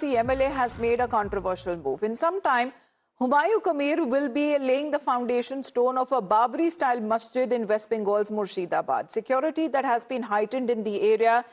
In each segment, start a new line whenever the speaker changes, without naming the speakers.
MLA has made a controversial move. In some time, Humayun Kabir will be laying the foundation stone of a Babri-style masjid in West Bengal's Murshidabad. Security that has been heightened in the area.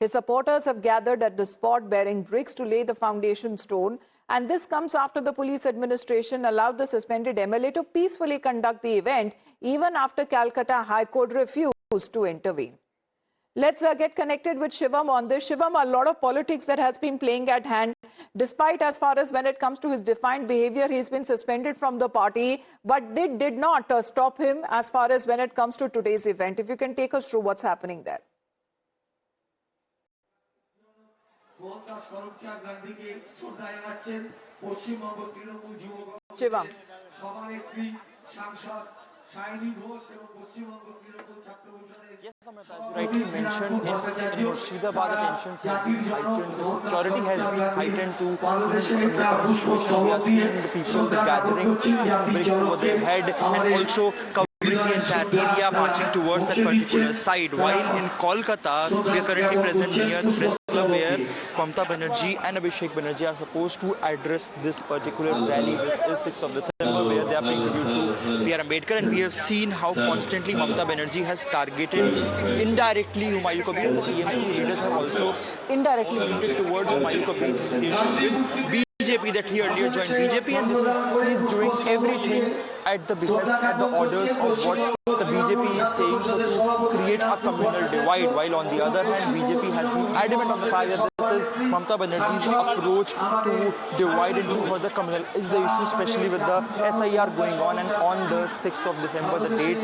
His supporters have gathered at the spot bearing bricks to lay the foundation stone. And this comes after the police administration allowed the suspended MLA to peacefully conduct the event, even after Calcutta High Court refused to intervene. Let's get connected with Shivam on this. Shivam, a lot of politics that has been playing at hand. Despite as far as when it comes to his defiant behavior, he's been suspended from the party. But they did not stop him as far as when it comes to today's event. If you can take us through what's happening there. Shivam.
Yes, Amrita, as you rightly mentioned, in Murshidabad, the tensions have been heightened, the security has been heightened to the current situation. We are seeing the people, the gathering, bricks over their head, and also covering the entire area, marching towards that particular side. While in Kolkata, we are currently present near the press club where Mamata Banerjee and Abhishek Banerjee are supposed to address this particular rally. This is 6th of December, where they are paying tribute to B.R. Ambedkar, and we have seen how constantly Mamata Banerjee has targeted indirectly Humayun Kabir. The TMC leaders have also indirectly hinted towards Humayun Kabir's association with BJP, that he earlier joined BJP, and this is he's doing everything at the behest, at the orders of what the BJP is saying, so to create a communal divide. While on the other hand, BJP has been adamant on the fact that this is Mamata Banerjee's approach to divide into further communal is the issue, especially with the SIR going on, and on the 6th of December, the date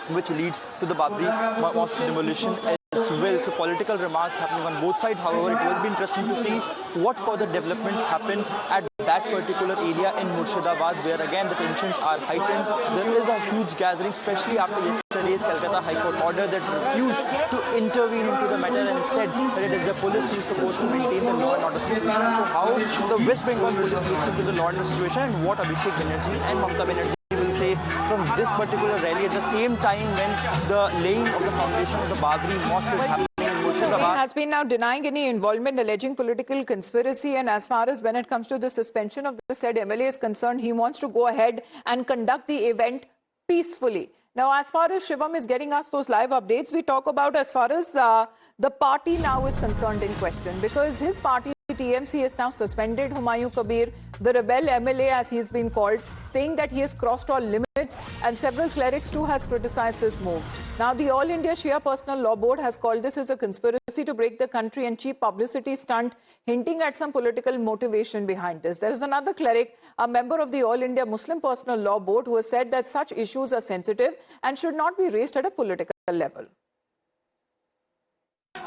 which leads to the Babri mosque demolition as well. So political remarks happening on both sides. However, it will be interesting to see what further developments happen at that particular area in Murshidabad, where again the tensions are heightened. There is a huge gathering, especially after yesterday's Calcutta High Court order that refused to intervene into the matter and said that it is the police who is supposed to maintain the law and order situation. So how the West Bengal police looks into the law and order situation, and what Abhishek Banerjee and Mamata Banerjee will say from this particular rally at the same time when the laying of the foundation of the Babri mosque is happening. He
has been now denying any involvement, alleging political conspiracy, and as far as when it comes to the suspension of the said MLA is concerned, he wants to go ahead and conduct the event peacefully. Now, as far as Shivam is getting us those live updates, we talk about as far as the party now is concerned in question, because his party TMC has now suspended Humayun Kabir, the rebel MLA as he's been called, saying that he has crossed all limits, and several clerics too has criticized this move. Now, the All India Shia Personal Law Board has called this as a conspiracy to break the country and cheap publicity stunt, hinting at some political motivation behind this. There is another cleric, a member of the All India Muslim Personal Law Board, who has said that such issues are sensitive and should not be raised at a political level.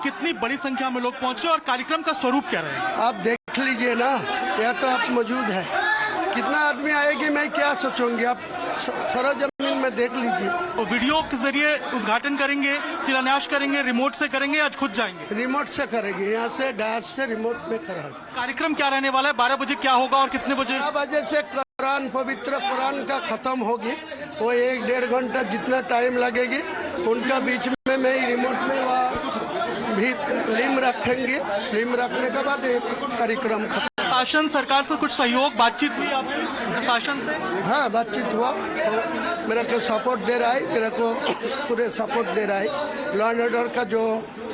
कितनी बड़ी संख्या में लोग पहुंचे और कार्यक्रम का स्वरूप क्या रहेगा?
आप देख लीजिए ना, यह तो आप मौजूद है। कितना आदमी आएगी मैं क्या सोचूंगी, आप सरजमीन में देख लीजिए।
तो वीडियो के जरिए उद्घाटन करेंगे, शिलान्यास करेंगे, रिमोट से करेंगे, आज खुद जाएंगे?
रिमोट से करेंगे, यहाँ से डायरेक्ट से रिमोट में कराएंगे।
कार्यक्रम क्या रहने वाला है? 12 बजे क्या होगा और कितने बजे?
12 बजे से कुरान, पवित्र कुरान का खत्म होगी, वो 1-1.5 घंटा जितना टाइम लगेगी, उनका बीच में मैं रिमोट में वहाँ भी लिम रखेंगे, लिम रखने के बाद कार्यक्रम खत्म।
शासन सरकार से कुछ सहयोग बातचीत हुई आपकी प्रशासन से?
हाँ, बातचीत हुआ, तो मेरे को सपोर्ट दे रहा है, मेरे को पूरे सपोर्ट दे रहा है। लॉ एंड ऑर्डर का जो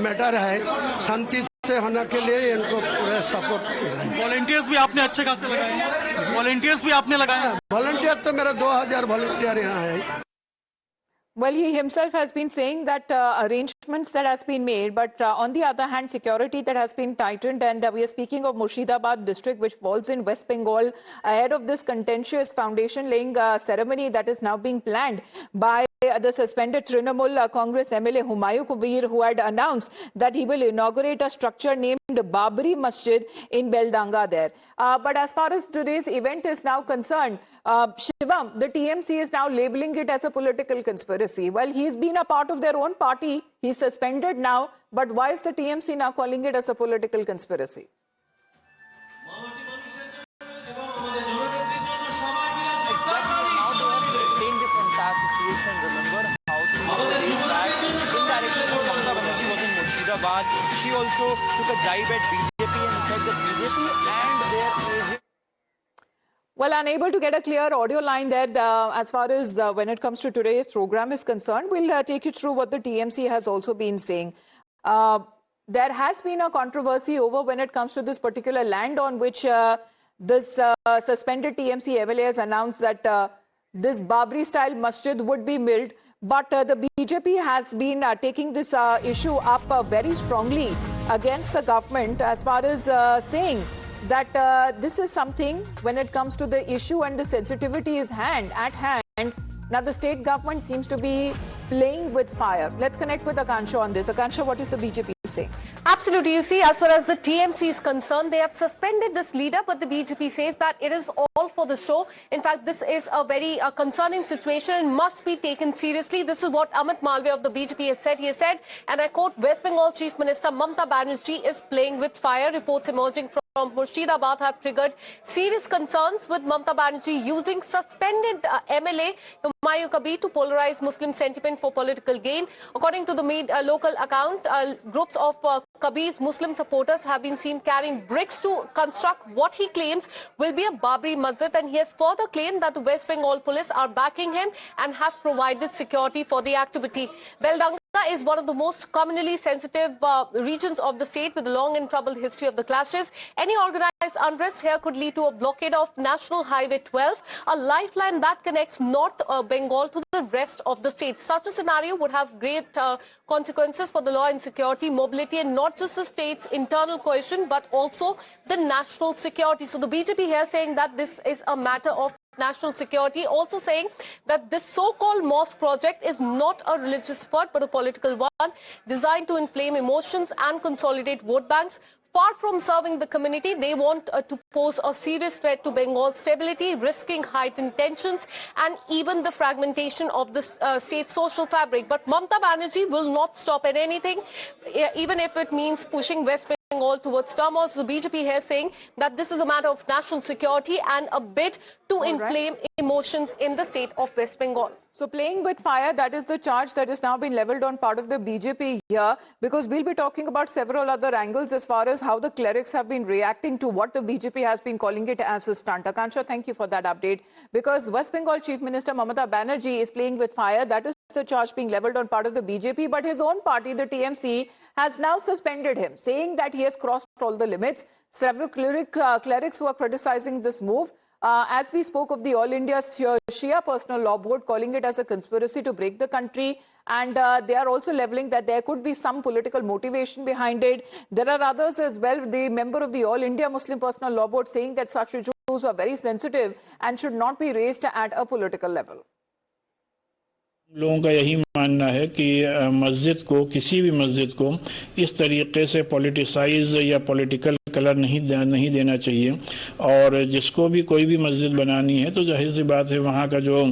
मैटर है शांति से होने के लिए इनको पूरा सपोर्ट दे रहा है।
वॉलंटियर्स भी आपने अच्छे खासे लगाए हैं? वॉलंटियर्स भी आपने लगाए हैं?
वॉलंटियर तो मेरा 2000 वॉलंटियर यहाँ है।
Well, he himself has been saying that arrangements that has been made, but on the other hand, security that has been tightened, and we are speaking of Murshidabad district, which falls in West Bengal, ahead of this contentious foundation laying ceremony that is now being planned by the suspended Trinamool Congress MLA Humayun Kabir, who had announced that he will inaugurate a structure named Babri Masjid in Beldanga there. But as far as today's event is now concerned, Shivam, the TMC is now labeling it as a political conspiracy. Well, he's been a part of their own party. He's suspended now. But why is the TMC now calling it as a political conspiracy?
Remember how 2 days back, indirectly Mamata Banerjee was in Murshidabad. She also took a jibe at BJP and said that BJP and their agents.
Well, unable to get a clear audio line there as far as when it comes to today's program is concerned. We'll take you through what the TMC has also been saying. There has been a controversy over when it comes to this particular land on which this suspended TMC MLA has announced that this Babri-style masjid would be built. But the BJP has been taking this issue up very strongly against the government as far as saying that this is something when it comes to the issue and the sensitivity is at hand. Now the state government seems to be playing with fire. Let's connect with Akansha on this. Akansha, what is the BJP saying?
Absolutely. You see, as far as the TMC is concerned, they have suspended this leader, but the BJP says that it is all for the show. In fact, this is a very concerning situation and must be taken seriously. This is what Amit Malviya of the BJP has said. He has said, and I quote, West Bengal Chief Minister Mamata Banerjee is playing with fire. Reports emerging from Murshidabad have triggered serious concerns with Mamata Banerjee using suspended MLA Humayun Kabir to polarize Muslim sentiment for political gain. According to the local account, groups of Kabir's Muslim supporters have been seen carrying bricks to construct what he claims will be a Babri Masjid, and he has further claimed that the West Bengal police are backing him and have provided security for the activity. Beldanga is one of the most communally sensitive regions of the state with a long and troubled history of the clashes. Any organized unrest here could lead to a blockade of National Highway 12, a lifeline that connects North Bengal to the rest of the state. Such a scenario would have great consequences for the law and security, mobility, and not just the state's internal cohesion, but also the national security. So the BJP here saying that this is a matter of national security, also saying that this so-called mosque project is not a religious effort but a political one designed to inflame emotions and consolidate vote banks. Far from serving the community, they want to pose a serious threat to Bengal's stability, risking heightened tensions and even the fragmentation of the state's social fabric. But Mamata Banerjee will not stop at anything, even if it means pushing West Bengal towards turmoil. So the BJP here saying that this is a matter of national security and a bid to inflame emotions in the state of West Bengal.
So playing with fire, that is the charge that has now been leveled on part of the BJP here, because we'll be talking about several other angles as far as how the clerics have been reacting to what the BJP has been calling it as a stunt. Akansha, thank you for that update, because West Bengal Chief Minister Mamata Banerjee is playing with fire. That is the charge being leveled on part of the BJP, but his own party, the TMC, has now suspended him, saying that he has crossed all the limits. Several clerics who are criticizing this move. As we spoke of the All India Shia Personal Law Board, calling it as a conspiracy to break the country, and they are also leveling that there could be some political motivation behind it. There are others as well, the member of the All India Muslim Personal Law Board, saying that such issues are very sensitive and should not be raised at a political level.
लोगों का यही मानना है कि मस्जिद को, किसी भी मस्जिद को इस तरीके से पॉलिटिसाइज या पॉलिटिकल कलर नहीं देना चाहिए, और जिसको भी कोई भी मस्जिद बनानी है तो जाहिर सी बात है वहाँ का जो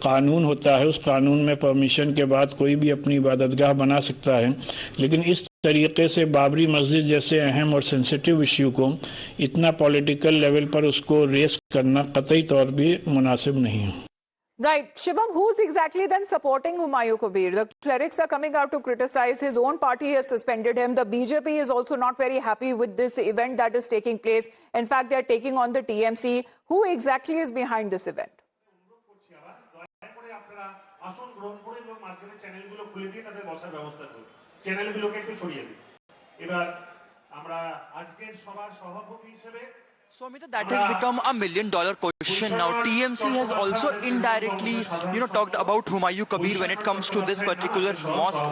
कानून होता है उस कानून में परमिशन के बाद कोई भी अपनी इबादतगाह बना सकता है, लेकिन इस तरीके से बाबरी मस्जिद जैसे अहम और सेंसिटिव इश्यू को इतना पॉलिटिकल लेवल पर उसको रेस करना कतई तौर भी मुनासिब नहीं है.
Right. Shivam, who's exactly then supporting Humayun Kabir? The clerics are coming out to criticize. His own party has suspended him. The BJP is also not very happy with this event that is taking place. In fact, they're taking on the TMC. Who exactly is behind this event?
So, Amita, that has become $1 million question now. TMC has also indirectly, talked about Humayun Kabir when it comes to this particular mosque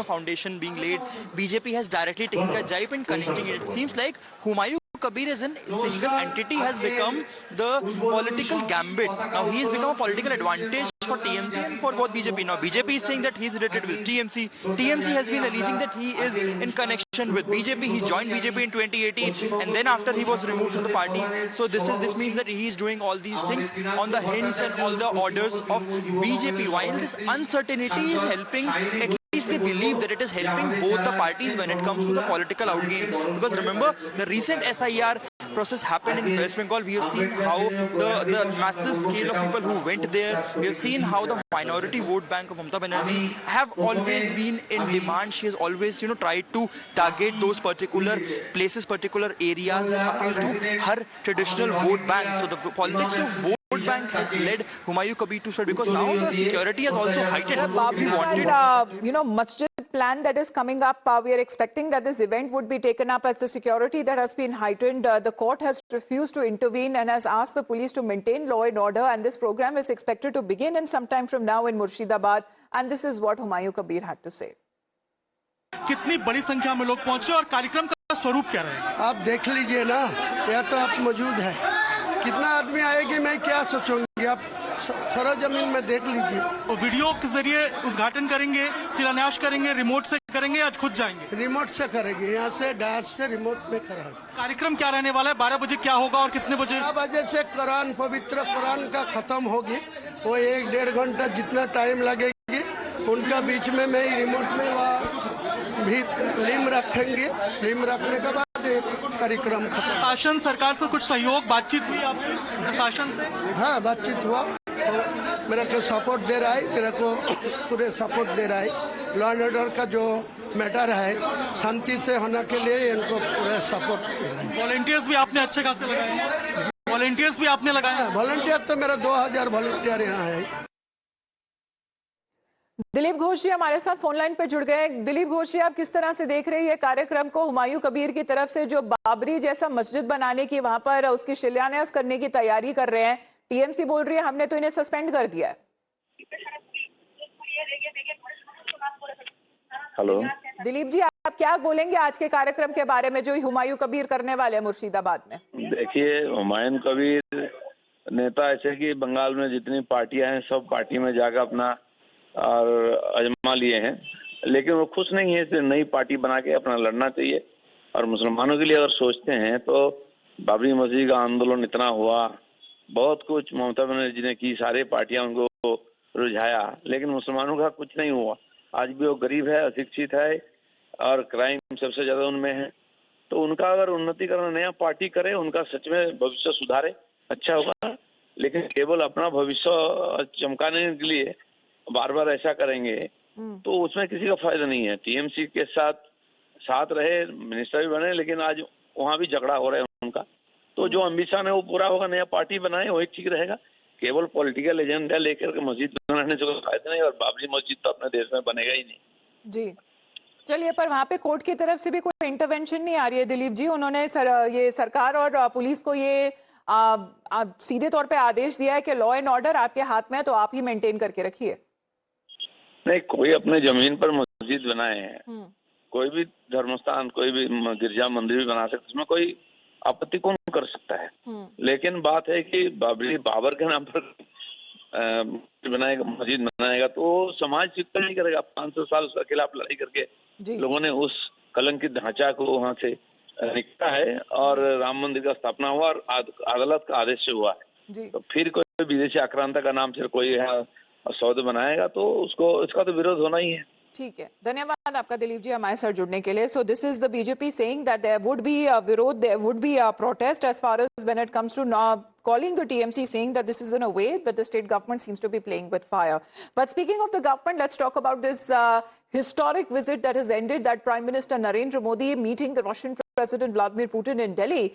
foundation being laid. BJP has directly taken a jibe and connecting it. It seems like Humayun Kabir as a single entity has become the political gambit. Now he has become a political advantage for TMC and for both BJP. Now BJP is saying that he is related with TMC. TMC has been alleging that he is in connection with BJP. He joined BJP in 2018 and then after he was removed from the party. So this means that he is doing all these things on the hints and all the orders of BJP. While this uncertainty is helping, at least they believe that it is helping both the parties when it comes to the political outgames. Because remember, the recent SIR process happened in West Bengal. We have seen how the massive scale of people who went there. We have seen how the minority vote bank of Mamata Banerjee have always been in demand. She has always, tried to target those particular places, particular areas that appeal to her traditional vote bank. So the politics of vote bank has led Humayun Kabir to spread, because now the security has also heightened. If you wanted,
masjid plan that is coming up, we are expecting that this event would be taken up as the security that has been heightened. The court has refused to intervene and has asked the police to maintain law and order, and this program is expected to begin in some time from now in Murshidabad, and this is what Humayun Kabir had to say.
कितनी बड़ी संख्या में लोग पहुंचे और कार्यक्रम का स्वरूप क्या रहेगा?
आप देख लीजिए ना, या तो आप मौजूद है, कितना आदमी आएगी मैं क्या सोचूंगी, आप सरजमीन में देख लीजिए।
और वीडियो के जरिए उद्घाटन करेंगे, शिलान्यास करेंगे, रिमोट से करेंगे, आज खुद जाएंगे?
रिमोट से करेंगे, यहाँ से डास से रिमोट में करेंगे।
कार्यक्रम क्या रहने वाला है? 12 बजे क्या होगा और कितने बजे?
12 बजे से कुरान, पवित्र कुरान का खत्म होगी, वो 1-1.5 घंटा जितना टाइम लगेगी, उनका बीच में मैं रिमोट में वहाँ भी लिम रखेंगे, लिम रखने के बाद कार्यक्रम खत्म।
शासन सरकार से कुछ सहयोग बातचीत हुई आपकी प्रशासन से?
हाँ, बातचीत हुआ, तो मेरे को सपोर्ट दे रहा है, मेरे को पूरे सपोर्ट दे रहा है। लॉ एंड ऑर्डर का जो मैटर है शांति से होने के लिए इनको पूरे सपोर्ट दे रहा है।
वॉलंटियर्स भी आपने अच्छे खासे लगाए हैं? वॉलंटियर्स भी आपने लगाए हैं?
वॉलंटियर तो मेरा 2000 वॉलंटियर यहाँ है।
दिलीप घोष जी हमारे साथ फोन लाइन पे जुड़ गए। दिलीप घोष जी, आप किस तरह से देख रही है कार्यक्रम को? हुमायूं कबीर की तरफ से जो बाबरी जैसा मस्जिद बनाने की, वहां पर उसकी शिलान्यास करने की तैयारी कर रहे हैं, टीएमसी बोल रही है हमने तो इन्हें सस्पेंड कर दिया है।
हेलो
दिलीप जी, आप क्या बोलेंगे आज के कार्यक्रम के बारे में जो हुमायूं कबीर करने वाले हैं मुर्शिदाबाद में?
देखिए, हुमायूं कबीर नेता ऐसे कि बंगाल में जितनी पार्टियां हैं सब पार्टी में जाकर अपना और अजमा लिए हैं, लेकिन वो खुश नहीं है। इसलिए नई पार्टी बना के अपना लड़ना चाहिए। और मुसलमानों के लिए अगर सोचते हैं तो बाबरी मस्जिद का आंदोलन इतना हुआ, बहुत कुछ ममता बनर्जी ने की, सारे पार्टियां उनको रुझाया, लेकिन मुसलमानों का कुछ नहीं हुआ। आज भी वो गरीब है, अशिक्षित है और क्राइम सबसे ज्यादा उनमें है। तो उनका अगर उन्नति करना, नया पार्टी करे, उनका सच में भविष्य सुधारे, अच्छा होगा। लेकिन केवल अपना भविष्य चमकाने के लिए बार बार ऐसा करेंगे तो उसमें किसी का फायदा नहीं है। टीएमसी के साथ रहे, मिनिस्टर भी बने, लेकिन आज वहाँ भी झगड़ा हो रहा है उनका। तो जो एम्बिशन है वो पूरा होगा, नया पार्टी बनाए, वही ठीक रहेगा। केवल पॉलिटिकल एजेंडा लेकर के मस्जिद बनाने से कोई फायदा नहीं, और बाबरी मस्जिद तो अपने देश में बनेगा ही नहीं।
जी चलिए, पर वहाँ पे कोर्ट की तरफ से भी कोई इंटरवेंशन नहीं आ रही है दिलीप जी। उन्होंने ये सरकार और पुलिस को ये सीधे तौर पे आदेश दिया है कि लॉ एंड ऑर्डर आपके हाथ में है तो आप ही मेंटेन करके रखिए।
नहीं, कोई अपने जमीन पर मस्जिद बनाए हैं, कोई भी धर्मस्थान, कोई भी गिरजा मंदिर भी बना सकते, इसमें कोई आपत्ति कौन कर सकता है। लेकिन बात है कि बाबर के नाम पर बनाएगा, मस्जिद बनाएगा, तो समाज स्वीकार नहीं करेगा। 500 साल उसके खिलाफ लड़ाई करके लोगों ने उस कलंकित ढांचा को वहां से निकाला है और राम मंदिर का स्थापना हुआ और अदालत का आदेश से हुआ है। तो फिर कोई विदेशी आक्रांता का नाम से कोई सौदे बनाएगा तो इसका तो विरोध होना ही है।
ठीक है, धन्यवाद आपका दिलीप जी हमारे साथ जुड़ने के लिए। So this is the BJP saying that there would be a विरोध, there would be a protest as far as when it comes to calling the TMC, saying that this is in a way that the state government seems to be playing with fire. But speaking of the government, let's talk about this historic visit that has ended, that Prime Minister Narendra Modi meeting the Russian President Vladimir Putin in Delhi.